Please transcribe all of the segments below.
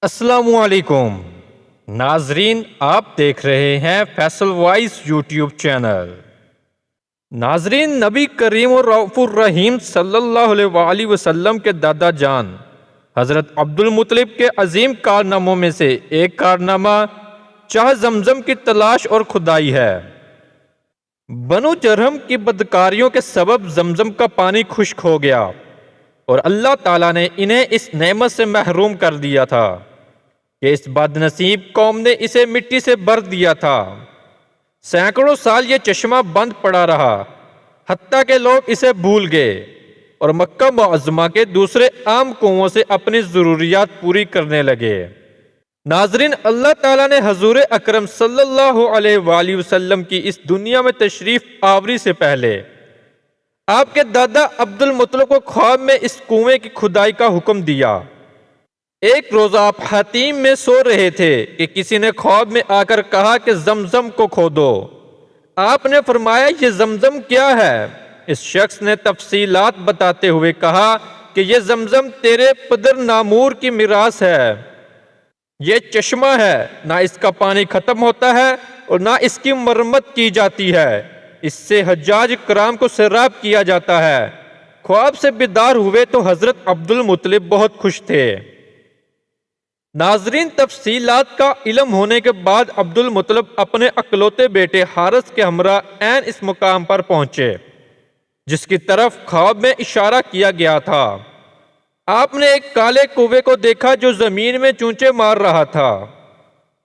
السلام علیکم ناظرین، آپ دیکھ رہے ہیں فیصل وائس یوٹیوب چینل۔ ناظرین، نبی کریم و رؤوف الرحیم صلی اللہ علیہ وآلہ وسلم کے دادا جان حضرت عبد المطلب کے عظیم کارناموں میں سے ایک کارنامہ چاہ زمزم کی تلاش اور کھدائی ہے۔ بنو جرہم کی بدکاریوں کے سبب زمزم کا پانی خشک ہو گیا اور اللہ تعالیٰ نے انہیں اس نعمت سے محروم کر دیا تھا کہ اس بد نصیب قوم نے اسے مٹی سے بھر دیا تھا۔ سینکڑوں سال یہ چشمہ بند پڑا رہا، حتیٰ کہ لوگ اسے بھول گئے اور مکہ معظمہ کے دوسرے عام کنووں سے اپنی ضروریات پوری کرنے لگے۔ ناظرین، اللہ تعالیٰ نے حضور اکرم صلی اللہ علیہ وآلہ وسلم کی اس دنیا میں تشریف آوری سے پہلے آپ کے دادا عبد المطلب کو خواب میں اس کنویں کی کھدائی کا حکم دیا۔ ایک روز آپ حتیم میں سو رہے تھے کہ کسی نے خواب میں آ کر کہا کہ زمزم کو کھودو۔ آپ نے فرمایا، یہ زمزم کیا ہے؟ اس شخص نے تفصیلات بتاتے ہوئے کہا کہ یہ زمزم تیرے پدر نامور کی میراث ہے۔ یہ چشمہ ہے، نہ اس کا پانی ختم ہوتا ہے اور نہ اس کی مرمت کی جاتی ہے۔ اس سے حجاج کرام کو سیراب کیا جاتا ہے۔ خواب سے بیدار ہوئے تو حضرت عبد المطلب بہت خوش تھے۔ ناظرین، تفصیلات کا علم ہونے کے بعد عبد المطلب اپنے اکلوتے بیٹے حارث کے ہمراہ عین اس مقام پر پہنچے جس کی طرف خواب میں اشارہ کیا گیا تھا۔ آپ نے ایک کالے کوے کو دیکھا جو زمین میں چونچے مار رہا تھا۔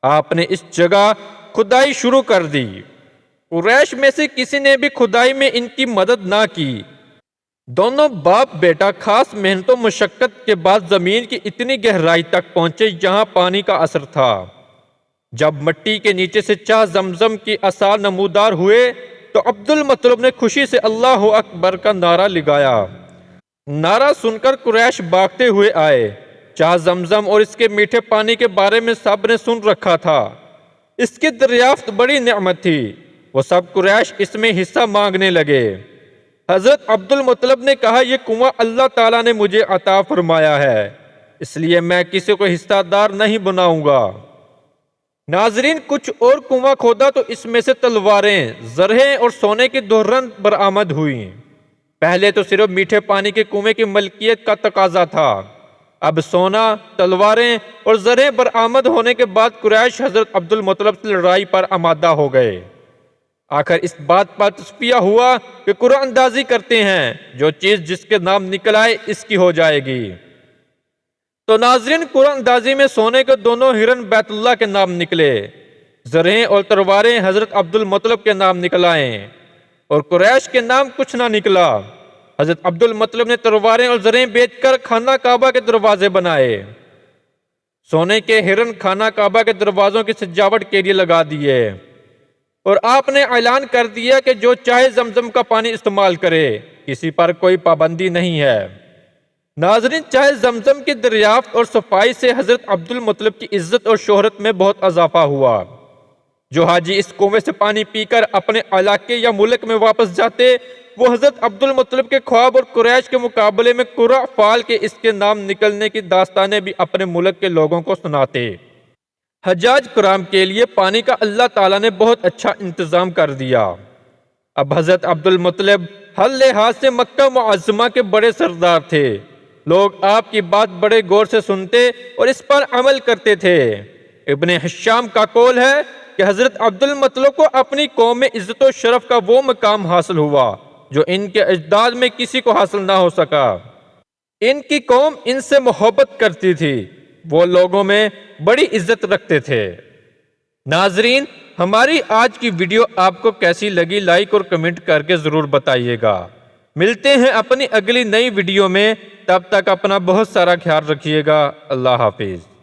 آپ نے اس جگہ کھدائی شروع کر دی۔ قریش میں سے کسی نے بھی کھدائی میں ان کی مدد نہ کی۔ دونوں باپ بیٹا خاص محنت و مشقت کے بعد زمین کی اتنی گہرائی تک پہنچے جہاں پانی کا اثر تھا۔ جب مٹی کے نیچے سے چاہ زمزم کی آثار نمودار ہوئے تو عبد المطلب نے خوشی سے اللہ اکبر کا نعرہ لگایا۔ نعرہ سن کر قریش بھاگتے ہوئے آئے۔ چاہ زمزم اور اس کے میٹھے پانی کے بارے میں سب نے سن رکھا تھا۔ اس کی دریافت بڑی نعمت تھی۔ وہ سب قریش اس میں حصہ مانگنے لگے۔ حضرت عبد المطلب نے کہا، یہ کنواں اللہ تعالیٰ نے مجھے عطا فرمایا ہے، اس لیے میں کسی کو حصہ دار نہیں بناؤں گا۔ ناظرین، کچھ اور کنواں کھودا تو اس میں سے تلواریں، زرہیں اور سونے کی دھرن برآمد ہوئیں۔ پہلے تو صرف میٹھے پانی کے کنویں کی ملکیت کا تقاضا تھا، اب سونا، تلواریں اور زرہیں برآمد ہونے کے بعد قریش حضرت عبد المطلب سے لڑائی پر آمادہ ہو گئے۔ آخر اس بات پر تصفیہ ہوا کہ قرعہ اندازی کرتے ہیں، جو چیز جس کے نام نکل آئے اس کی ہو جائے گی۔ تو ناظرین، قرعہ اندازی میں سونے کے دونوں ہرن بیت اللہ کے نام نکلے، زرہیں اور تلواریں حضرت عبد المطلب کے نام نکل آئیں اور قریش کے نام کچھ نہ نکلا۔ حضرت عبد المطلب نے تلواریں اور زرہیں بیچ کر خانہ کعبہ کے دروازے بنائے۔ سونے کے ہرن خانہ کعبہ کے دروازوں کی سجاوٹ کے لیے لگا دیے اور آپ نے اعلان کر دیا کہ جو چاہے زمزم کا پانی استعمال کرے، کسی پر کوئی پابندی نہیں ہے۔ ناظرین، چاہے زمزم کی دریافت اور صفائی سے حضرت عبد المطلب کی عزت اور شہرت میں بہت اضافہ ہوا۔ جو حاجی اس کنویں سے پانی پی کر اپنے علاقے یا ملک میں واپس جاتے، وہ حضرت عبد المطلب کے خواب اور قریش کے مقابلے میں قرعہ فال کے اس کے نام نکلنے کی داستانیں بھی اپنے ملک کے لوگوں کو سناتے۔ حجاج کرام کے لیے پانی کا اللہ تعالیٰ نے بہت اچھا انتظام کر دیا۔ اب حضرت عبد المطلب ہر لحاظ سے مکہ معظمہ کے بڑے سردار تھے۔ لوگ آپ کی بات بڑے غور سے سنتے اور اس پر عمل کرتے تھے۔ ابن حشام کا قول ہے کہ حضرت عبد المطلب کو اپنی قوم میں عزت و شرف کا وہ مقام حاصل ہوا جو ان کے اجداد میں کسی کو حاصل نہ ہو سکا۔ ان کی قوم ان سے محبت کرتی تھی، وہ لوگوں میں بڑی عزت رکھتے تھے۔ ناظرین، ہماری آج کی ویڈیو آپ کو کیسی لگی، لائک اور کمنٹ کر کے ضرور بتائیے گا۔ ملتے ہیں اپنی اگلی نئی ویڈیو میں، تب تک اپنا بہت سارا خیال رکھیے گا۔ اللہ حافظ۔